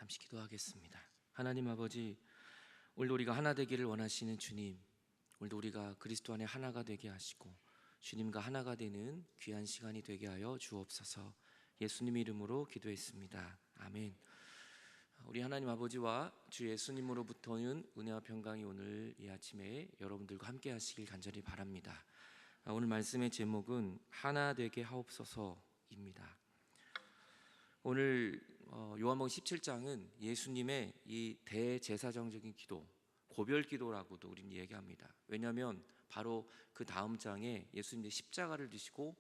잠시 기도하겠습니다. 하나님 아버지, 오늘도 우리가 하나 되기를 원하시는 주님, 오늘도 우리가 그리스도 안에 하나가 되게 하시고 주님과 하나가 되는 귀한 시간이 되게 하여 주옵소서. 예수님 이름으로 기도했습니다. 아멘. 우리 하나님 아버지와 주 예수님으로부터는 은혜와 평강이 오늘 이 아침에 여러분들과 함께 하시길 간절히 바랍니다. 오늘 말씀의 제목은 하나 되게 하옵소서입니다. 오늘 요한복음 17장은 예수님의 이 대제사장적인 기도, 고별기도라고도 우리는 얘기합니다. 왜냐하면 바로 그 다음 장에 예수님이 십자가를 지시고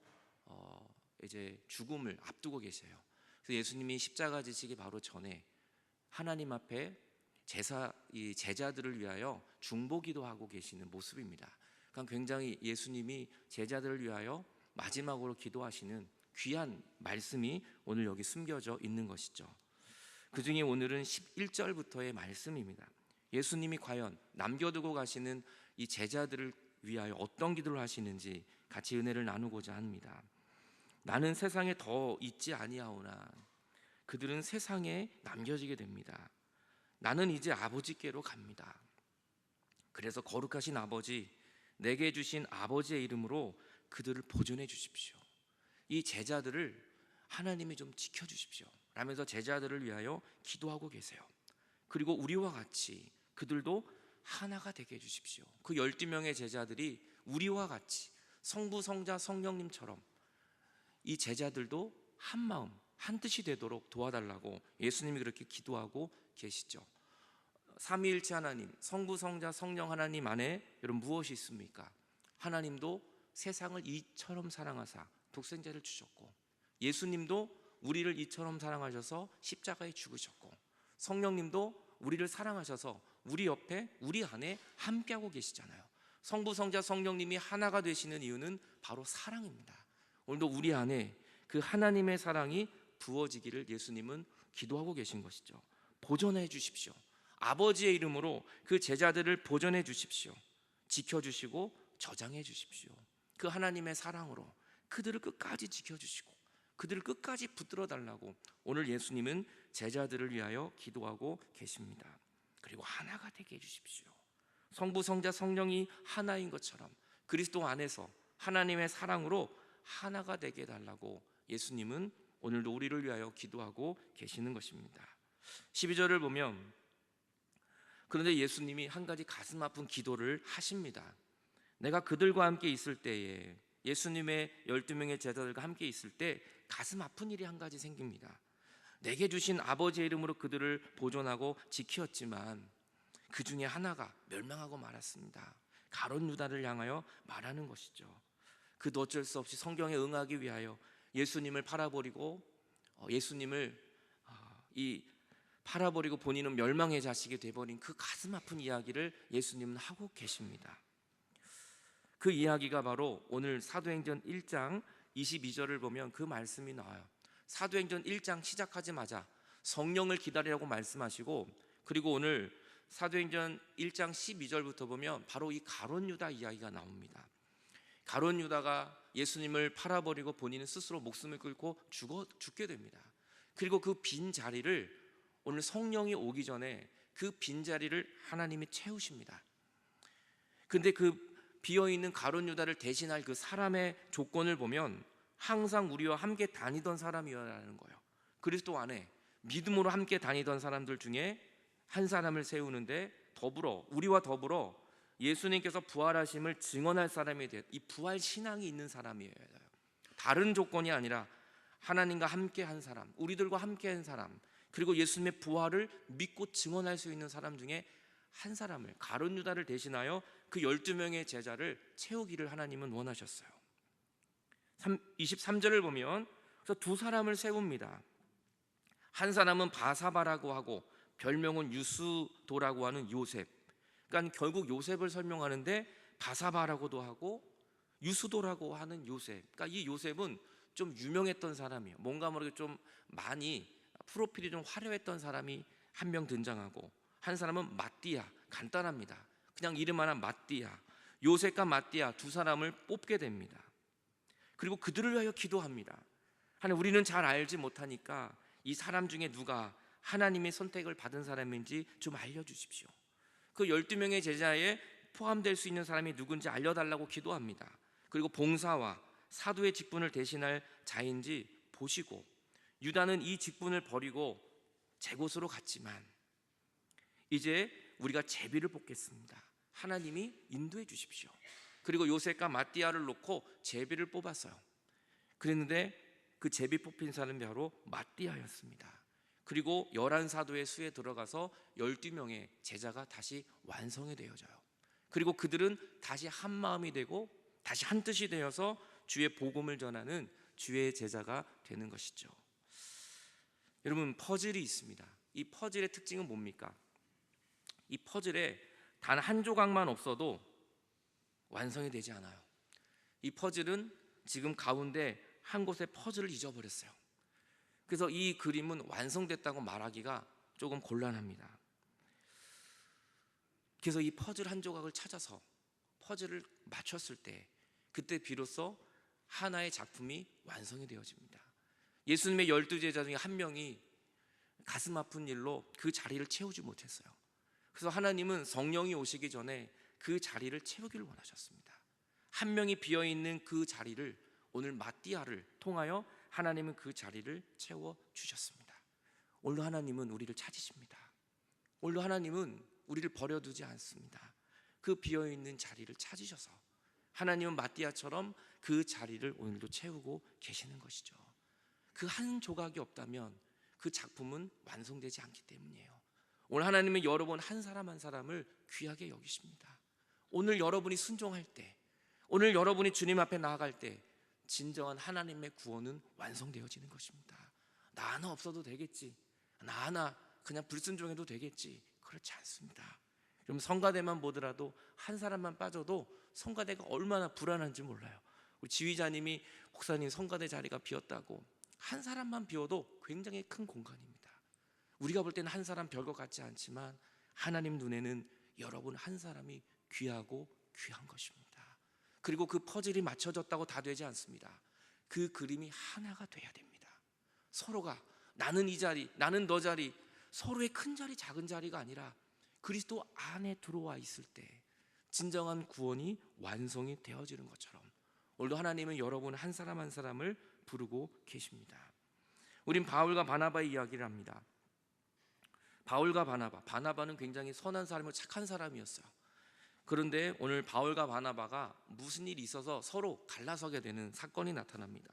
이제 죽음을 앞두고 계세요. 그래서 예수님이 십자가 지시기 바로 전에 하나님 앞에 이 제자들을 위하여 중보기도하고 계시는 모습입니다. 그러니까 굉장히 예수님이 제자들을 위하여 마지막으로 기도하시는 귀한 말씀이 오늘 여기 숨겨져 있는 것이죠. 그 중에 오늘은 11절부터의 말씀입니다. 예수님이 과연 남겨두고 가시는 이 제자들을 위하여 어떤 기도를 하시는지 같이 은혜를 나누고자 합니다. 나는 세상에 더 있지 아니하오나 그들은 세상에 남겨지게 됩니다. 나는 이제 아버지께로 갑니다. 그래서 거룩하신 아버지, 내게 주신 아버지의 이름으로 그들을 보존해 주십시오. 이 제자들을 하나님이 좀 지켜주십시오 라면서 제자들을 위하여 기도하고 계세요. 그리고 우리와 같이 그들도 하나가 되게 해주십시오. 그 12명의 제자들이 우리와 같이 성부, 성자, 성령님처럼 이 제자들도 한 마음, 한 뜻이 되도록 도와달라고 예수님이 그렇게 기도하고 계시죠. 삼위일체 하나님, 성부, 성자, 성령 하나님 안에 여러분 무엇이 있습니까? 하나님도 세상을 이처럼 사랑하사 독생자를 주셨고, 예수님도 우리를 이처럼 사랑하셔서 십자가에 죽으셨고, 성령님도 우리를 사랑하셔서 우리 옆에, 우리 안에 함께하고 계시잖아요. 성부, 성자, 성령님이 하나가 되시는 이유는 바로 사랑입니다. 오늘도 우리 안에 그 하나님의 사랑이 부어지기를 예수님은 기도하고 계신 것이죠. 보존해 주십시오. 아버지의 이름으로 그 제자들을 보존해 주십시오. 지켜주시고 저장해 주십시오. 그 하나님의 사랑으로 그들을 끝까지 지켜주시고 그들을 끝까지 붙들어 달라고 오늘 예수님은 제자들을 위하여 기도하고 계십니다. 그리고 하나가 되게 해주십시오. 성부, 성자, 성령이 하나인 것처럼 그리스도 안에서 하나님의 사랑으로 하나가 되게 해달라고 예수님은 오늘도 우리를 위하여 기도하고 계시는 것입니다. 12절을 보면, 그런데 예수님이 한 가지 가슴 아픈 기도를 하십니다. 내가 그들과 함께 있을 때에, 예수님의 12명의 제자들과 함께 있을 때 가슴 아픈 일이 한 가지 생깁니다. 내게 주신 아버지의 이름으로 그들을 보존하고 지켰지만 그 중에 하나가 멸망하고 말았습니다. 가룟 유다를 향하여 말하는 것이죠. 그도 어쩔 수 없이 성경에 응하기 위하여 예수님을 팔아버리고 팔아버리고 본인은 멸망의 자식이 되어버린 그 가슴 아픈 이야기를 예수님은 하고 계십니다. 그 이야기가 바로 오늘 사도행전 1장 22절을 보면 그 말씀이 나와요. 사도행전 1장 시작하자마자 성령을 기다리라고 말씀하시고, 그리고 오늘 사도행전 1장 12절부터 보면 바로 이 가룟 유다 이야기가 나옵니다. 가룟 유다가 예수님을 팔아버리고 본인은 스스로 목숨을 끊고 죽게 됩니다. 그리고 그 빈 자리를 오늘 성령이 오기 전에 그 빈 자리를 하나님이 채우십니다. 근데 그 비어있는 가룟 유다를 대신할 그 사람의 조건을 보면 항상 우리와 함께 다니던 사람이라는 거예요. 그리스도 안에 믿음으로 함께 다니던 사람들 중에 한 사람을 세우는데 우리와 더불어 예수님께서 부활하심을 증언할 사람이 돼요. 이 부활 신앙이 있는 사람이에요. 다른 조건이 아니라 하나님과 함께 한 사람, 우리들과 함께 한 사람, 그리고 예수님의 부활을 믿고 증언할 수 있는 사람 중에 한 사람을, 가룟 유다를 대신하여 그 12명의 제자를 채우기를 하나님은 원하셨어요. 23절을 보면 그래서 두 사람을 세웁니다. 한 사람은 바사바라고 하고 별명은 유스도라고 하는 요셉. 그러니까 결국 요셉을 설명하는데 바사바라고도 하고 유스도라고 하는 요셉. 그러니까 이 요셉은 좀 유명했던 사람이에요. 뭔가 모르게 좀 많이 프로필이 좀 화려했던 사람이 한 명 등장하고, 한 사람은 마띠아, 간단합니다. 그냥 이름 하나 마띠아. 요셉과 마띠아 두 사람을 뽑게 됩니다. 그리고 그들을 위하여 기도합니다. 하나님, 우리는 잘 알지 못하니까 이 사람 중에 누가 하나님의 선택을 받은 사람인지 좀 알려주십시오. 그 12명의 제자에 포함될 수 있는 사람이 누군지 알려달라고 기도합니다. 그리고 봉사와 사도의 직분을 대신할 자인지 보시고, 유다는 이 직분을 버리고 제 곳으로 갔지만 이제 우리가 제비를 뽑겠습니다. 하나님이 인도해 주십시오. 그리고 요셉과 마띠아를 놓고 제비를 뽑았어요. 그랬는데 그 제비 뽑힌 사람이 바로 마띠아였습니다. 그리고 11사도의 수에 들어가서 12명의 제자가 다시 완성이 되어져요. 그리고 그들은 다시 한 마음이 되고 다시 한 뜻이 되어서 주의 복음을 전하는 주의 제자가 되는 것이죠. 여러분, 퍼즐이 있습니다. 이 퍼즐의 특징은 뭡니까? 이 퍼즐에 단 한 조각만 없어도 완성이 되지 않아요. 이 퍼즐은 지금 가운데 한 곳에 퍼즐을 잊어버렸어요. 그래서 이 그림은 완성됐다고 말하기가 조금 곤란합니다. 그래서 이 퍼즐 한 조각을 찾아서 퍼즐을 맞췄을 때 그때 비로소 하나의 작품이 완성이 되어집니다. 예수님의 12제자 중에 한 명이 가슴 아픈 일로 그 자리를 채우지 못했어요. 그래서 하나님은 성령이 오시기 전에 그 자리를 채우기를 원하셨습니다. 한 명이 비어있는 그 자리를 오늘 마띠아를 통하여 하나님은 그 자리를 채워주셨습니다. 오늘 하나님은 우리를 찾으십니다. 오늘 하나님은 우리를 버려두지 않습니다. 그 비어있는 자리를 찾으셔서 하나님은 마띠아처럼 그 자리를 오늘도 채우고 계시는 것이죠. 그 한 조각이 없다면 그 작품은 완성되지 않기 때문이에요. 오늘 하나님은 여러분 한 사람 한 사람을 귀하게 여기십니다. 오늘 여러분이 순종할 때, 오늘 여러분이 주님 앞에 나아갈 때 진정한 하나님의 구원은 완성되어지는 것입니다. 나 하나 없어도 되겠지, 나 하나 그냥 불순종해도 되겠지, 그렇지 않습니다. 그럼 성가대만 보더라도 한 사람만 빠져도 성가대가 얼마나 불안한지 몰라요. 우리 지휘자님이 목사님 성가대 자리가 비었다고, 한 사람만 비워도 굉장히 큰 공간입니다. 우리가 볼 때는 한 사람 별것 같지 않지만 하나님 눈에는 여러분 한 사람이 귀하고 귀한 것입니다. 그리고 그 퍼즐이 맞춰졌다고 다 되지 않습니다. 그 그림이 하나가 돼야 됩니다. 서로가 나는 이 자리, 나는 너 자리, 서로의 큰 자리 작은 자리가 아니라 그리스도 안에 들어와 있을 때 진정한 구원이 완성이 되어지는 것처럼 오늘도 하나님은 여러분 한 사람 한 사람을 부르고 계십니다. 우린 바울과 바나바의 이야기를 합니다. 바울과 바나바는 굉장히 선한 사람이고 착한 사람이었어요. 그런데 오늘 바울과 바나바가 무슨 일이 있어서 서로 갈라서게 되는 사건이 나타납니다.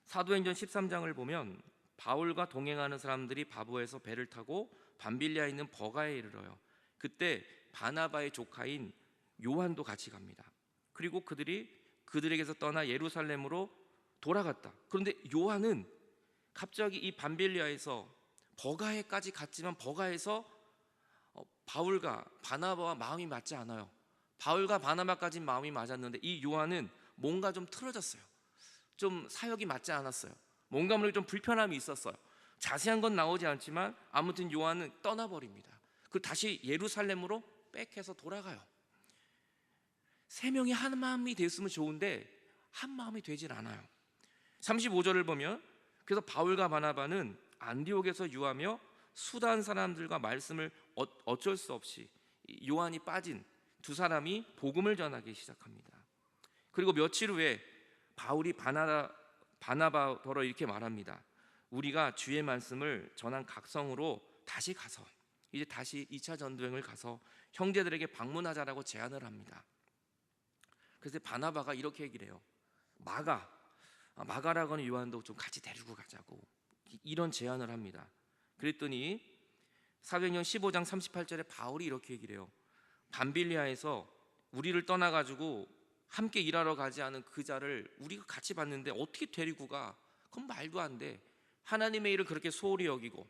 사도행전 13장을 보면 바울과 동행하는 사람들이 바보에서 배를 타고 밤빌리아에 있는 버가에 이르러요. 그때 바나바의 조카인 요한도 같이 갑니다. 그리고 그들에게서 떠나 예루살렘으로 돌아갔다. 그런데 요한은 갑자기 이 밤빌리아에서 버가에까지 갔지만 버가에서 바울과 바나바와 마음이 맞지 않아요. 바울과 바나바까지는 마음이 맞았는데 이 요한은 뭔가 좀 틀어졌어요. 좀 사역이 맞지 않았어요. 뭔가 모르게 좀 불편함이 있었어요. 자세한 건 나오지 않지만 아무튼 요한은 떠나버립니다. 그리고 다시 예루살렘으로 백해서 돌아가요. 세 명이 한 마음이 됐으면 좋은데 한 마음이 되질 않아요. 35절을 보면 그래서 바울과 바나바는 안디옥에서 유하며 수단 사람들과 말씀을 어쩔 수 없이 요한이 빠진 두 사람이 복음을 전하기 시작합니다. 그리고 며칠 후에 바울이 바나바더러 이렇게 말합니다. 우리가 주의 말씀을 전한 각성으로 다시 가서 이제 다시 2차 전도행을 가서 형제들에게 방문하자라고 제안을 합니다. 그래서 바나바가 이렇게 얘기를 해요. 마가라고 하는 요한도 좀 같이 데리고 가자고 이런 제안을 합니다. 그랬더니 사도행전 15장 38절에 바울이 이렇게 얘기를 해요. 밤빌리아에서 우리를 떠나가지고 함께 일하러 가지 않은 그 자를 우리가 같이 봤는데 어떻게 데리고 가? 그건 말도 안 돼. 하나님의 일을 그렇게 소홀히 여기고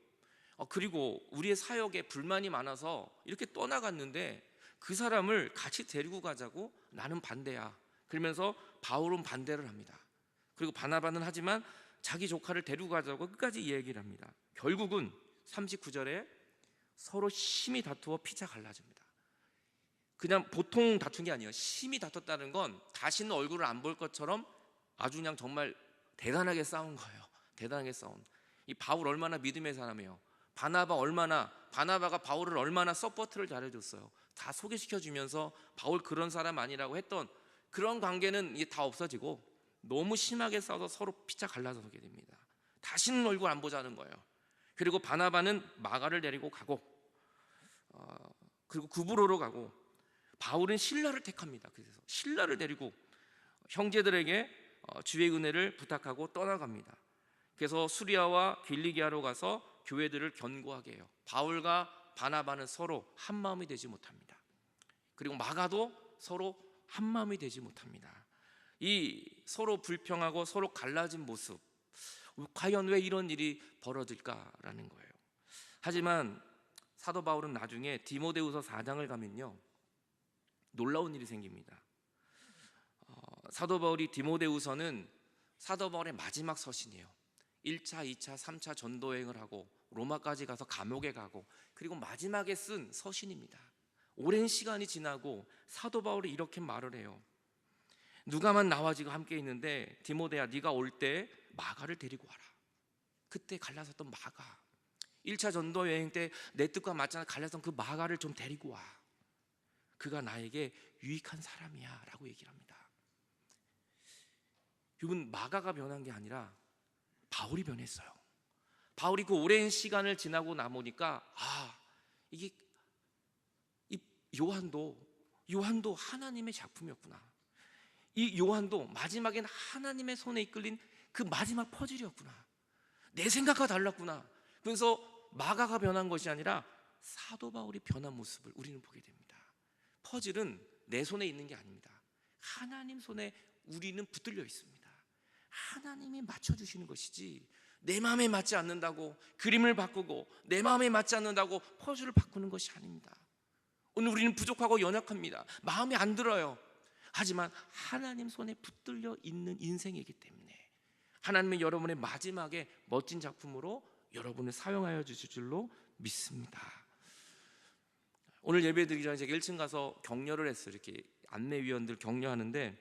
그리고 우리의 사역에 불만이 많아서 이렇게 떠나갔는데 그 사람을 같이 데리고 가자고? 나는 반대야. 그러면서 바울은 반대를 합니다. 그리고 바나바는 하지만 자기 조카를 데리고 가자고 끝까지 얘기를 합니다. 결국은 39절에 서로 심히 다투어 피차 갈라집니다. 그냥 보통 다툰 게 아니에요. 심히 다퉜다는 건 다시는 얼굴을 안 볼 것처럼 아주 그냥 정말 대단하게 싸운 거예요. 대단하게 싸운. 이 바울 얼마나 믿음의 사람이에요. 바나바가 바울을 얼마나 서포트를 잘해줬어요. 다 소개시켜주면서 바울 그런 사람 아니라고 했던 그런 관계는 이제 다 없어지고 너무 심하게 싸워서 서로 피차 갈라서게 됩니다. 다시는 얼굴 안 보자는 거예요. 그리고 바나바는 마가를 데리고 가고 그리고 구브로로 가고, 바울은 실라를 택합니다. 그래서 실라를 데리고 형제들에게 주의 은혜를 부탁하고 떠나갑니다. 그래서 수리아와 길리기아로 가서 교회들을 견고하게 해요. 바울과 바나바는 서로 한 마음이 되지 못합니다. 그리고 마가도 서로 한 마음이 되지 못합니다. 이 서로 불평하고 서로 갈라진 모습, 과연 왜 이런 일이 벌어질까라는 거예요. 하지만 사도 바울은 나중에 디모데후서 4장을 가면요, 놀라운 일이 생깁니다. 사도 바울이 디모데후서는 사도 바울의 마지막 서신이에요. 1차, 2차, 3차 전도여행을 하고 로마까지 가서 감옥에 가고 그리고 마지막에 쓴 서신입니다. 오랜 시간이 지나고 사도 바울이 이렇게 말을 해요. 누가만 나와 지금 함께 있는데 디모데야, 네가 올 때 마가를 데리고 와라. 그때 갈라섰던 마가, 1차 전도 여행 때 내 뜻과 맞지 않아 갈라선 그 마가를 좀 데리고 와. 그가 나에게 유익한 사람이야 라고 얘기를 합니다. 여러분, 마가가 변한 게 아니라 바울이 변했어요. 바울이 그 오랜 시간을 지나고 나보니까 이게 이 요한도 하나님의 작품이었구나. 이 요한도 마지막엔 하나님의 손에 이끌린 그 마지막 퍼즐이었구나. 내 생각과 달랐구나. 그래서 마가가 변한 것이 아니라 사도 바울이 변한 모습을 우리는 보게 됩니다. 퍼즐은 내 손에 있는 게 아닙니다. 하나님 손에 우리는 붙들려 있습니다. 하나님이 맞춰주시는 것이지 내 마음에 맞지 않는다고 그림을 바꾸고 내 마음에 맞지 않는다고 퍼즐을 바꾸는 것이 아닙니다. 오늘 우리는 부족하고 연약합니다. 마음에 안 들어요. 하지만 하나님 손에 붙들려 있는 인생이기 때문에 하나님은 여러분의 마지막에 멋진 작품으로 여러분을 사용하여 주실 줄로 믿습니다. 오늘 예배 드리기 전에 제가 1층 가서 격려를 했어요. 이렇게 안내위원들 격려하는데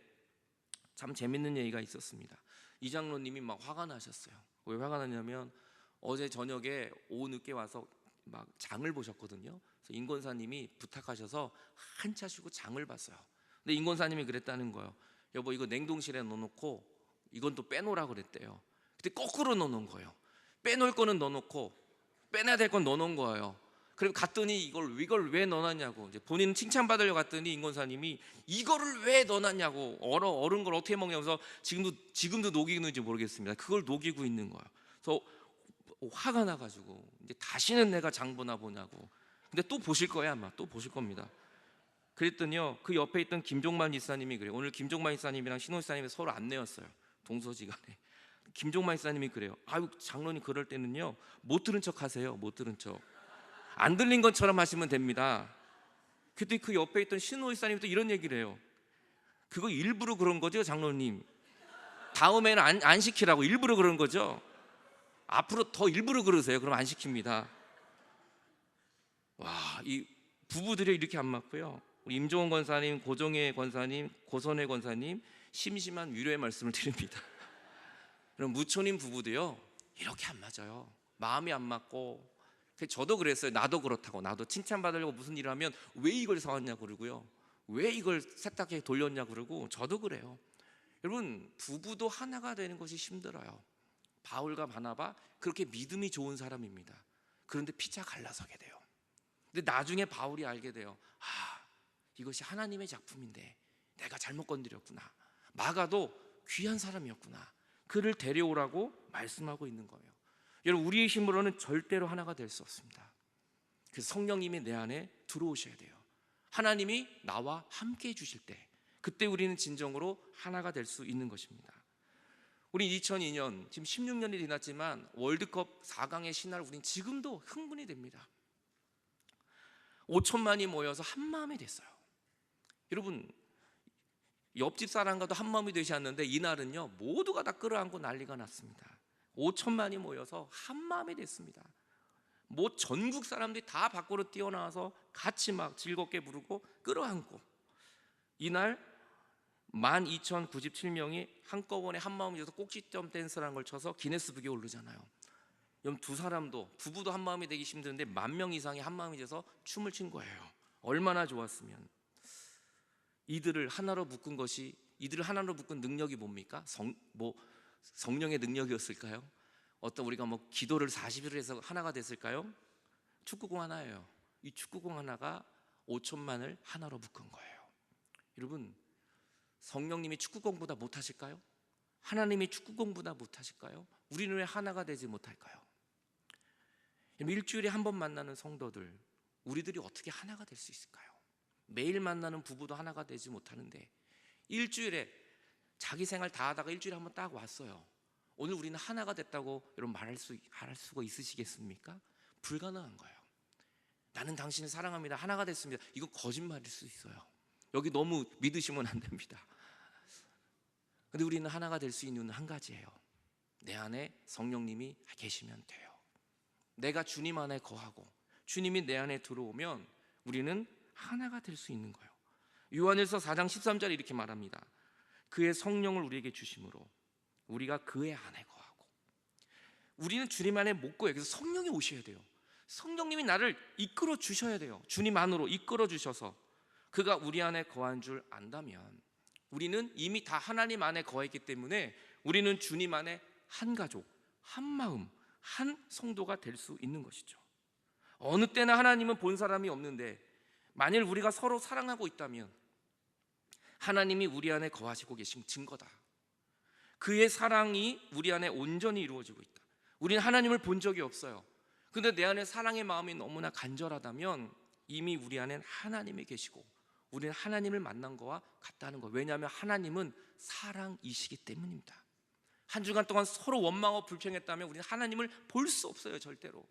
참 재밌는 얘기가 있었습니다. 이 장로님이 막 화가 나셨어요. 왜 화가 나냐면 어제 저녁에 오후 늦게 와서 막 장을 보셨거든요. 그래서 임권사님이 부탁하셔서 한차 쉬고 장을 봤어요. 근데 임권사님이 그랬다는 거예요. 여보, 이거 냉동실에 넣어놓고 이건 또 빼놓으라 그랬대요. 근데 거꾸로 넣어놓은 거예요. 빼놓을 거는 넣어놓고 빼놔야 될 건 넣어놓은 거예요. 그리고 갔더니 이걸 왜 넣어놨냐고, 이제 본인 칭찬받으려고 갔더니 임권사님이 이거를 왜 넣어놨냐고, 얼은 걸 어떻게 먹냐면서 지금도 녹이는지 모르겠습니다. 그걸 녹이고 있는 거예요. 그래서 화가 나가지고 이제 다시는 내가 장 보나 보냐고. 근데 또 보실 거예요. 아마 또 보실 겁니다. 그랬더니요, 그 옆에 있던 김종만 이사님이 그래요. 오늘 김종만 이사님이랑 신호 이사님이 서로 안내였어요. 동서지간에. 김종만 이사님이 그래요. 아유, 장로님 그럴 때는요 못 들은 척 하세요. 못 들은 척. 안 들린 것처럼 하시면 됩니다. 그때 그 옆에 있던 신호 이사님이 또 이런 얘기를 해요. 그거 일부러 그런 거죠, 장로님? 다음에는 안 시키라고 일부러 그런 거죠? 앞으로 더 일부러 그러세요. 그럼 안 시킵니다. 와, 이 부부들이 이렇게 안 맞고요. 우리 임종원 권사님, 고정혜 권사님, 고선혜 권사님 심심한 위로의 말씀을 드립니다. 그럼 무초님 부부도요 이렇게 안 맞아요. 마음이 안 맞고. 저도 그랬어요. 나도 그렇다고. 나도 칭찬받으려고 무슨 일을 하면 왜 이걸 사왔냐고 그러고요, 왜 이걸 세탁기에 돌렸냐고 그러고. 저도 그래요. 여러분, 부부도 하나가 되는 것이 힘들어요. 바울과 바나바 그렇게 믿음이 좋은 사람입니다. 그런데 피차 갈라서게 돼요. 근데 나중에 바울이 알게 돼요. 이것이 하나님의 작품인데 내가 잘못 건드렸구나. 마가도 귀한 사람이었구나. 그를 데려오라고 말씀하고 있는 거예요. 여러분, 우리의 힘으로는 절대로 하나가 될 수 없습니다. 그래서 성령님이 내 안에 들어오셔야 돼요. 하나님이 나와 함께 해주실 때 그때 우리는 진정으로 하나가 될 수 있는 것입니다. 우리 2002년 지금 16년이 지났지만 월드컵 4강의 신화를 우리는 지금도 흥분이 됩니다. 5천만이 모여서 한 마음이 됐어요. 여러분, 옆집 사람과도 한 마음이 되지 않는데 이날은요 모두가 다 끌어안고 난리가 났습니다. 5천만이 모여서 한 마음이 됐습니다. 뭐 전국 사람들이 다 밖으로 뛰어나와서 같이 막 즐겁게 부르고 끌어안고, 이날 12,097명이 한꺼번에 한 마음이 돼서 꼭지점 댄스라는 걸 쳐서 기네스북에 오르잖아요. 여러분 두 사람도 부부도 한 마음이 되기 힘든데 10,000명 이상이 한 마음이 돼서 춤을 춘 거예요. 얼마나 좋았으면. 이들을 하나로 묶은 능력이 뭡니까? 성령의 능력이었을까요? 어떤 우리가 기도를 40일을 해서 하나가 됐을까요? 축구공 하나예요. 이 축구공 하나가 5천만을 하나로 묶은 거예요. 여러분, 성령님이 축구공보다 못하실까요? 하나님이 축구공보다 못하실까요? 우리는 왜 하나가 되지 못할까요? 일주일에 한 번 만나는 성도들, 우리들이 어떻게 하나가 될 수 있을까요? 매일 만나는 부부도 하나가 되지 못하는데 일주일에 자기 생활 다 하다가 일주일에 한 번 딱 왔어요. 오늘 우리는 하나가 됐다고 여러분 말할 수가 있으시겠습니까? 불가능한 거예요. 나는 당신을 사랑합니다. 하나가 됐습니다. 이거 거짓말일 수 있어요. 여기 너무 믿으시면 안 됩니다. 근데 우리는 하나가 될 수 있는 한 가지예요. 내 안에 성령님이 계시면 돼요. 내가 주님 안에 거하고 주님이 내 안에 들어오면 우리는 하나가 될 수 있는 거예요. 요한일서 4장 13절에 이렇게 말합니다. 그의 성령을 우리에게 주심으로 우리가 그의 안에 거하고. 우리는 주님 안에 못 거예요. 그래서 성령이 오셔야 돼요. 성령님이 나를 이끌어 주셔야 돼요. 주님 안으로 이끌어 주셔서 그가 우리 안에 거한 줄 안다면 우리는 이미 다 하나님 안에 거했기 때문에 우리는 주님 안에 한 가족, 한 마음, 한 성도가 될 수 있는 것이죠. 어느 때나 하나님은 본 사람이 없는데 만일 우리가 서로 사랑하고 있다면 하나님이 우리 안에 거하시고 계신 증거다. 그의 사랑이 우리 안에 온전히 이루어지고 있다. 우리는 하나님을 본 적이 없어요. 근데 내 안에 사랑의 마음이 너무나 간절하다면 이미 우리 안엔 하나님이 계시고 우리는 하나님을 만난 거와 같다는 거예요. 왜냐하면 하나님은 사랑이시기 때문입니다. 한 주간 동안 서로 원망하고 불평했다면 우리는 하나님을 볼 수 없어요, 절대로.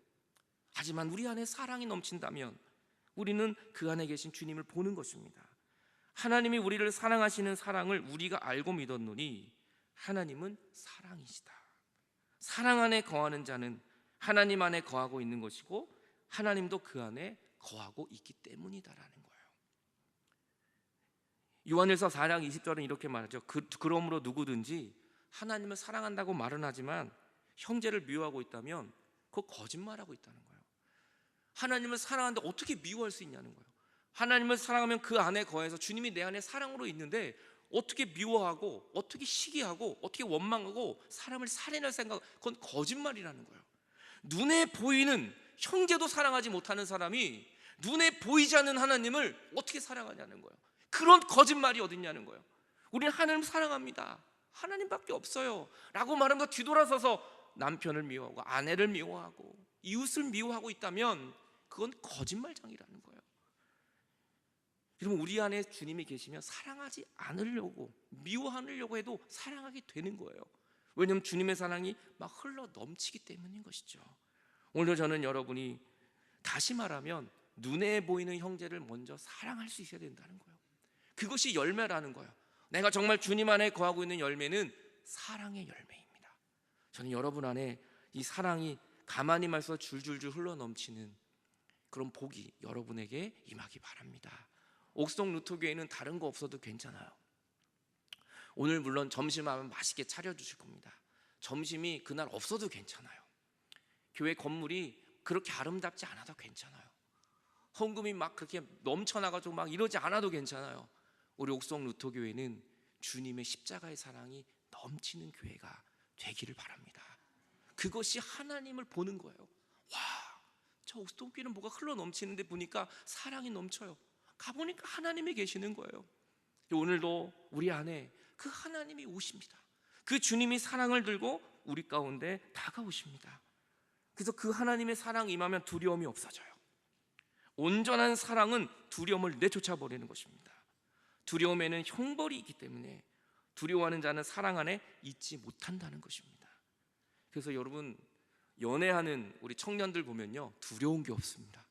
하지만 우리 안에 사랑이 넘친다면 우리는 그 안에 계신 주님을 보는 것입니다. 하나님이 우리를 사랑하시는 사랑을 우리가 알고 믿었노니 하나님은 사랑이시다. 사랑 안에 거하는 자는 하나님 안에 거하고 있는 것이고 하나님도 그 안에 거하고 있기 때문이다라는 거예요. 요한일서 4장 20절은 이렇게 말하죠. 그러므로 누구든지 하나님을 사랑한다고 말은 하지만 형제를 미워하고 있다면 그거 거짓말하고 있다는 거예요. 하나님을 사랑하는데 어떻게 미워할 수 있냐는 거예요. 하나님을 사랑하면 그 안에 거해서 주님이 내 안에 사랑으로 있는데 어떻게 미워하고 어떻게 시기하고 어떻게 원망하고 사람을 살인할 생각, 그건 거짓말이라는 거예요. 눈에 보이는 형제도 사랑하지 못하는 사람이 눈에 보이지 않는 하나님을 어떻게 사랑하냐는 거예요. 그런 거짓말이 어딨냐는 거예요. 우리는 하나님 사랑합니다. 하나님밖에 없어요 라고 말하면서 뒤돌아서서 남편을 미워하고 아내를 미워하고 이웃을 미워하고 있다면 그건 거짓말장이라는 거예요. 여러분, 우리 안에 주님이 계시면 사랑하지 않으려고 미워하려고 해도 사랑하게 되는 거예요. 왜냐하면 주님의 사랑이 막 흘러 넘치기 때문인 것이죠. 오늘 저는 여러분이 다시 말하면 눈에 보이는 형제를 먼저 사랑할 수 있어야 된다는 거예요. 그것이 열매라는 거예요. 내가 정말 주님 안에 거하고 있는 열매는 사랑의 열매입니다. 저는 여러분 안에 이 사랑이 가만히 말서 줄줄줄 흘러 넘치는 그런 복이 여러분에게 임하기 바랍니다. 옥성 루터교회는 다른 거 없어도 괜찮아요. 오늘 물론 점심하면 맛있게 차려주실 겁니다. 점심이 그날 없어도 괜찮아요. 교회 건물이 그렇게 아름답지 않아도 괜찮아요. 헌금이 막 그렇게 넘쳐나가지고 막 이러지 않아도 괜찮아요. 우리 옥성 루터교회는 주님의 십자가의 사랑이 넘치는 교회가 되기를 바랍니다. 그것이 하나님을 보는 거예요. 와, 저 옥성교회는 뭐가 흘러 넘치는데 보니까 사랑이 넘쳐요. 가보니까 하나님이 계시는 거예요. 오늘도 우리 안에 그 하나님이 오십니다. 그 주님이 사랑을 들고 우리 가운데 다가오십니다. 그래서 그 하나님의 사랑이 임하면 두려움이 없어져요. 온전한 사랑은 두려움을 내쫓아 버리는 것입니다. 두려움에는 형벌이 있기 때문에 두려워하는 자는 사랑 안에 있지 못한다는 것입니다. 그래서 여러분, 연애하는 우리 청년들 보면요, 두려운 게 없습니다.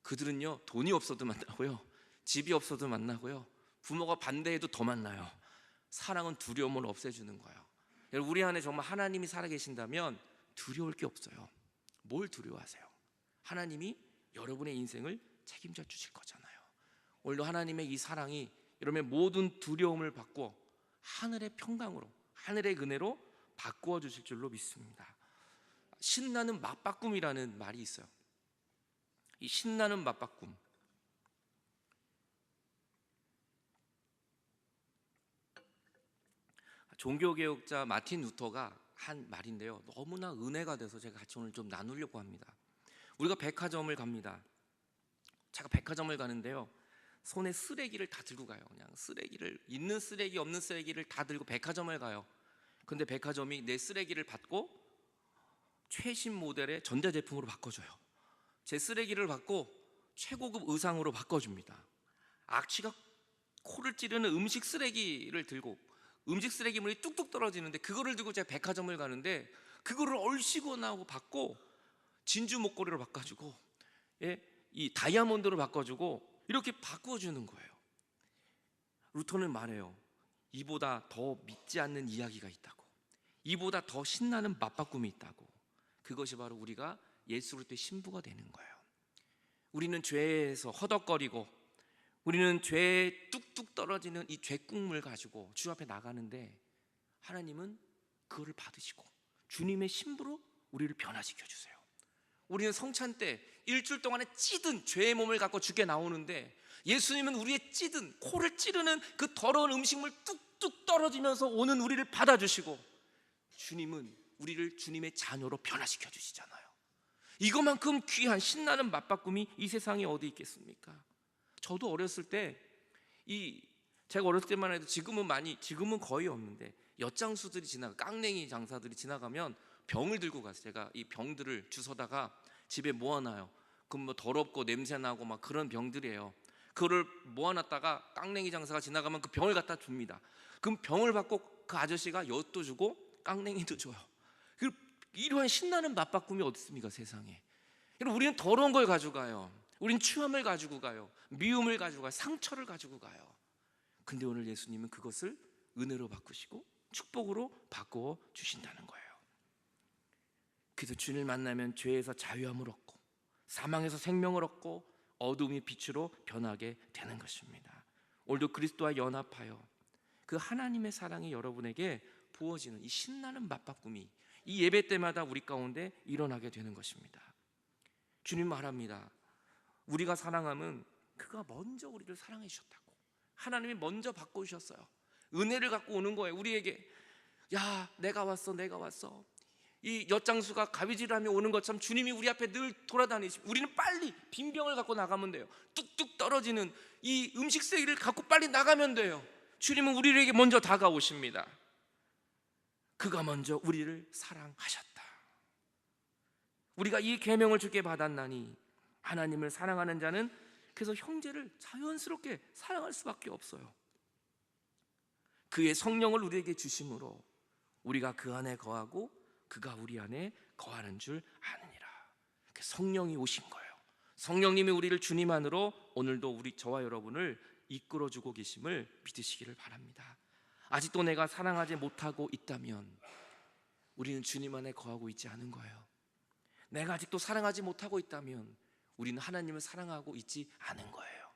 그들은요, 돈이 없어도 만나고요, 집이 없어도 만나고요, 부모가 반대해도 더 만나요. 사랑은 두려움을 없애주는 거예요. 여러분, 우리 안에 정말 하나님이 살아계신다면 두려울 게 없어요. 뭘 두려워하세요? 하나님이 여러분의 인생을 책임져 주실 거잖아요. 오늘도 하나님의 이 사랑이 여러분의 모든 두려움을 바꾸어 하늘의 평강으로, 하늘의 은혜로 바꾸어 주실 줄로 믿습니다. 신나는 맞바꿈이라는 말이 있어요. 이 신나는 맞바꿈. 종교개혁자 마틴 루터가 한 말인데요, 너무나 은혜가 돼서 제가 같이 오늘 좀 나누려고 합니다. 우리가 백화점을 갑니다. 제가 백화점을 가는데요, 손에 쓰레기를 다 들고 가요. 그냥 쓰레기를, 있는 쓰레기 없는 쓰레기를 다 들고 백화점을 가요. 근데 백화점이 내 쓰레기를 받고 최신 모델의 전자제품으로 바꿔줘요. 제 쓰레기를 받고 최고급 의상으로 바꿔줍니다. 악취가 코를 찌르는 음식 쓰레기를 들고, 음식 쓰레기물이 뚝뚝 떨어지는데 그거를 들고 제가 백화점을 가는데 그거를 얼씨구나 하고 받고 진주 목걸이로 바꿔주고, 이 다이아몬드로 바꿔주고 이렇게 바꿔주는 거예요. 루터는 말해요. 이보다 더 믿지 않는 이야기가 있다고, 이보다 더 신나는 맞바꿈이 있다고. 그것이 바로 우리가 예수 그리스도의 신부가 되는 거예요. 우리는 죄에서 허덕거리고, 우리는 죄에 뚝뚝 떨어지는 이 죄국물 가지고 주 앞에 나가는데, 하나님은 그거를 받으시고 주님의 신부로 우리를 변화시켜 주세요. 우리는 성찬 때 일주일 동안에 찌든 죄의 몸을 갖고 주께 나오는데, 예수님은 우리의 찌든 코를 찌르는 그 더러운 음식물 뚝뚝 떨어지면서 오는 우리를 받아주시고, 주님은 우리를 주님의 자녀로 변화시켜 주시잖아요. 이것만큼 귀한 신나는 맞바꿈이 이 세상에 어디 있겠습니까? 저도 어렸을 때, 제가 어렸을 때만 해도, 지금은 거의 없는데, 엿장수들이 깡냉이 장사들이 지나가면 병을 들고 갔어요. 제가 이 병들을 주워다가 집에 모아놔요. 그럼 뭐 더럽고 냄새나고 막 그런 병들이에요. 그거를 모아놨다가 깡냉이 장사가 지나가면 그 병을 갖다 줍니다. 그럼 병을 받고 그 아저씨가 엿도 주고 깡냉이도 줘요. 이러한 신나는 맞바꿈이 어디 있습니까, 세상에? 우리는 더러운 걸 가져가요. 우린 추함을 가지고 가요. 미움을 가지고 가요. 상처를 가지고 가요. 근데 오늘 예수님은 그것을 은혜로 바꾸시고 축복으로 바꾸어 주신다는 거예요. 그래서 주님을 만나면 죄에서 자유함을 얻고, 사망에서 생명을 얻고, 어둠이 빛으로 변하게 되는 것입니다. 오늘도 그리스도와 연합하여 그 하나님의 사랑이 여러분에게 부어지는 이 신나는 맞바꿈이 이 예배 때마다 우리 가운데 일어나게 되는 것입니다. 주님 말합니다. 우리가 사랑하면 그가 먼저 우리를 사랑해 주셨다고. 하나님이 먼저 바꿔주셨어요. 은혜를 갖고 오는 거예요. 우리에게, 야, 내가 왔어, 내가 왔어. 이 엿장수가 가위질하며 오는 것처럼 주님이 우리 앞에 늘 돌아다니시고, 우리는 빨리 빈병을 갖고 나가면 돼요. 뚝뚝 떨어지는 이 음식 쓰레기를 갖고 빨리 나가면 돼요. 주님은 우리에게 먼저 다가오십니다. 그가 먼저 우리를 사랑하셨다. 우리가 이 계명을 주께 받았나니 하나님을 사랑하는 자는 그래서 형제를 자연스럽게 사랑할 수밖에 없어요. 그의 성령을 우리에게 주심으로 우리가 그 안에 거하고 그가 우리 안에 거하는 줄 아느니라. 성령이 오신 거예요. 성령님이 우리를 주님 안으로 오늘도 저와 여러분을 이끌어주고 계심을 믿으시기를 바랍니다. 아직도 내가 사랑하지 못하고 있다면 우리는 주님 안에 거하고 있지 않은 거예요. 내가 아직도 사랑하지 못하고 있다면 우리는 하나님을 사랑하고 있지 않은 거예요.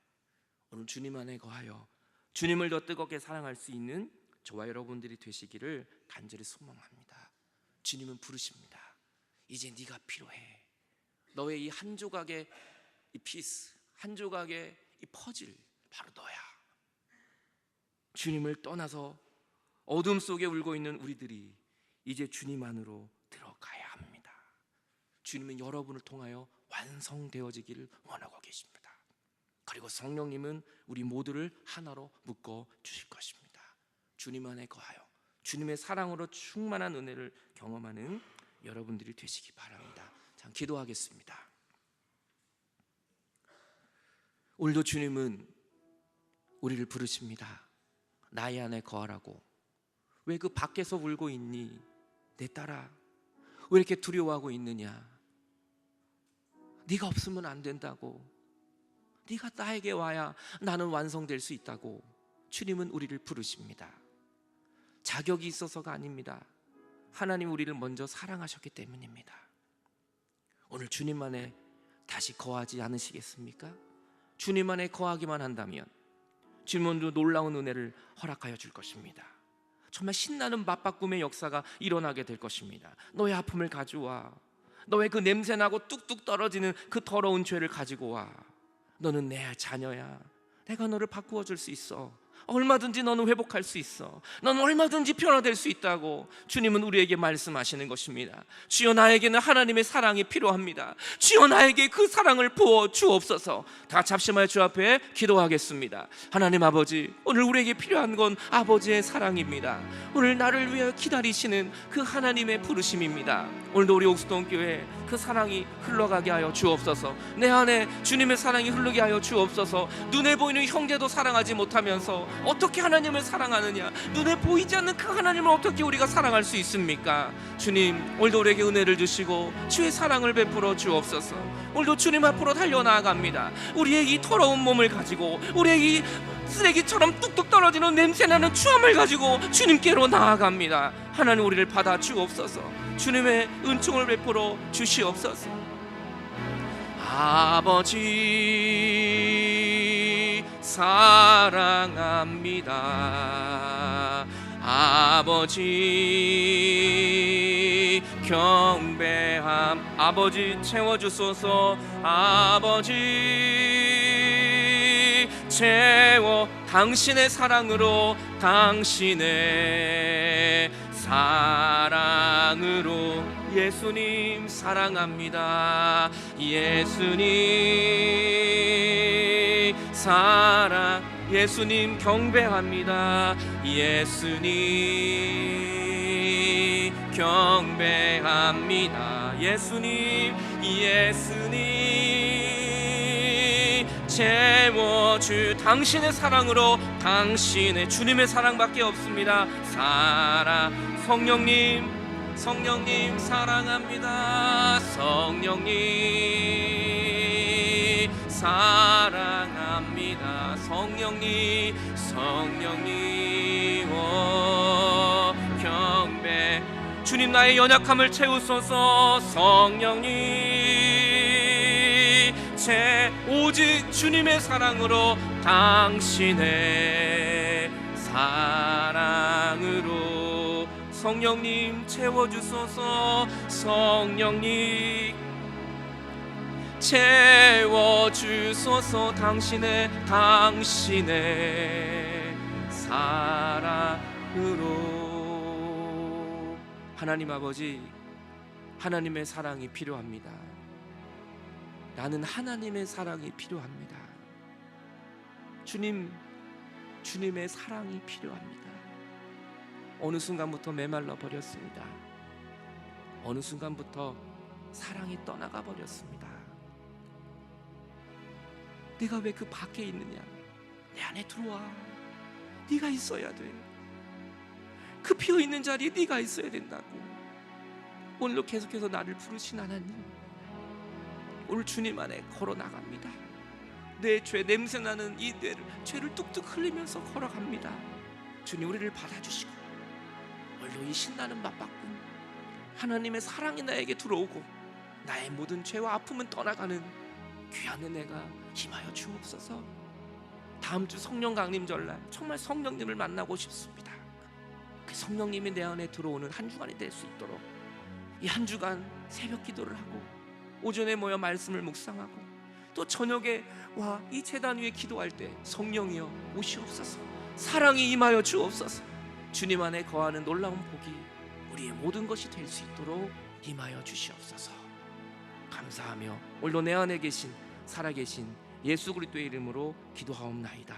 오늘 주님 안에 거하여 주님을 더 뜨겁게 사랑할 수 있는 저와 여러분들이 되시기를 간절히 소망합니다. 주님은 부르십니다. 이제 네가 필요해. 너의 이 한 조각의 이 피스, 한 조각의 이 퍼즐, 바로 너야. 주님을 떠나서 어둠 속에 울고 있는 우리들이 이제 주님 안으로 들어가야 합니다. 주님은 여러분을 통하여 완성되어지기를 원하고 계십니다. 그리고 성령님은 우리 모두를 하나로 묶어 주실 것입니다. 주님 안에 거하여 주님의 사랑으로 충만한 은혜를 경험하는 여러분들이 되시기 바랍니다. 자, 기도하겠습니다. 오늘도 주님은 우리를 부르십니다. 나의 안에 거하라고. 왜 그 밖에서 울고 있니? 내 딸아, 왜 이렇게 두려워하고 있느냐? 네가 없으면 안 된다고. 네가 나에게 와야 나는 완성될 수 있다고. 주님은 우리를 부르십니다. 자격이 있어서가 아닙니다. 하나님 우리를 먼저 사랑하셨기 때문입니다. 오늘 주님 안에 다시 거하지 않으시겠습니까? 주님 안에 거하기만 한다면 주님은 놀라운 은혜를 허락하여 줄 것입니다. 정말 신나는 맞바꿈의 역사가 일어나게 될 것입니다. 너의 아픔을 가져와. 너의 그 냄새나고 뚝뚝 떨어지는 그 더러운 죄를 가지고 와. 너는 내 자녀야. 내가 너를 바꾸어 줄 수 있어. 얼마든지 너는 회복할 수 있어. 너는 얼마든지 변화될 수 있다고 주님은 우리에게 말씀하시는 것입니다. 주여, 나에게는 하나님의 사랑이 필요합니다. 주여, 나에게 그 사랑을 부어 주옵소서. 다 합심하여 주 앞에 기도하겠습니다. 하나님 아버지, 오늘 우리에게 필요한 건 아버지의 사랑입니다. 오늘 나를 위해 기다리시는 그 하나님의 부르심입니다. 오늘도 우리 옥수동교회 그 사랑이 흘러가게 하여 주옵소서. 내 안에 주님의 사랑이 흐르게 하여 주옵소서. 눈에 보이는 형제도 사랑하지 못하면서 어떻게 하나님을 사랑하느냐? 눈에 보이지 않는 그 하나님을 어떻게 우리가 사랑할 수 있습니까? 주님, 오늘도 우리에게 은혜를 주시고 주의 사랑을 베풀어 주옵소서. 오늘도 주님 앞으로 달려나갑니다. 우리의 이 더러운 몸을 가지고, 우리의 이 쓰레기처럼 뚝뚝 떨어지는 냄새나는 추함을 가지고 주님께로 나아갑니다. 하나님, 우리를 받아 주옵소서. 주님의 은총을 베풀어 주시옵소서. 아버지 사랑합니다. 아버지 경배함. 아버지 채워주소서. 아버지 채워 당신의 사랑으로, 당신의 사랑으로. 예수님 사랑합니다. 예수님 사랑. 예수님 경배합니다. 예수님 경배합니다. 예수님, 예수님 채워주 당신의 사랑으로. 당신의 주님의 사랑밖에 없습니다. 사랑. 성령님, 성령님 사랑합니다. 성령님 사랑합니다. 성령님, 성령님 경배. 주님, 나의 연약함을 채우소서. 성령님 오직 주님의 사랑으로, 당신의 사랑으로. 성령님 채워주소서. 성령님 채워주소서. 당신의 사랑으로. 하나님 아버지, 하나님의 사랑이 필요합니다. 나는 하나님의 사랑이 필요합니다. 주님, 주님의 사랑이 필요합니다. 어느 순간부터 메말라 버렸습니다. 어느 순간부터 사랑이 떠나가 버렸습니다. 네가 왜 그 밖에 있느냐? 내 안에 들어와. 네가 있어야 돼. 그 비어있는 자리에 네가 있어야 된다고. 오늘도 계속해서 나를 부르신 하나님, 오늘 주님 안에 걸어 나갑니다. 내 죄, 냄새나는 이 죄를 뚝뚝 흘리면서 걸어갑니다. 주님, 우리를 받아주시고 오늘도 이 신나는 맞바꿈, 하나님의 사랑이 나에게 들어오고 나의 모든 죄와 아픔은 떠나가는 귀한 은혜가 임하여 주옵소서. 다음 주 성령 강림 전날 정말 성령님을 만나고 싶습니다. 그 성령님이 내 안에 들어오는 한 주간이 될 수 있도록 이 한 주간 새벽 기도를 하고, 오전에 모여 말씀을 묵상하고, 또 저녁에 와 이 제단 위에 기도할 때 성령이여 오시옵소서. 사랑이 임하여 주옵소서. 주님 안에 거하는 놀라운 복이 우리의 모든 것이 될 수 있도록 임하여 주시옵소서. 감사하며 오늘도 내 안에 계신 살아계신 예수 그리스도의 이름으로 기도하옵나이다.